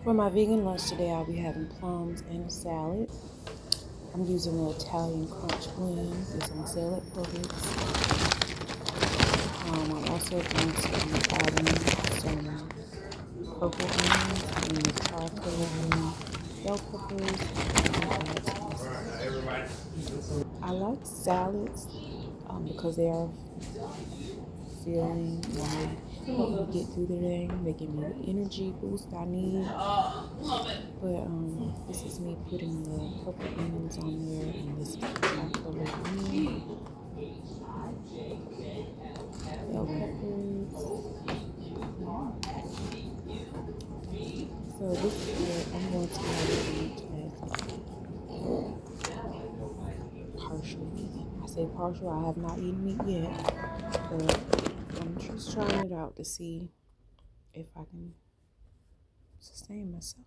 For my vegan lunch today, I'll be having plums and a salad. I'm using the Italian crunch blend with some salad products. I'm also going to be adding some purple onions and charcoal and bell peppers. I like salads because they are filling and they help me get through the day. They give me the energy boost I need. But this is me putting the purple onions on there and this charcoal onion, bell peppers. So this is what I'm going to be able to eat as partial vegan. I say partial, I have not eaten meat yet, but I'm just trying it out to see if I can sustain myself.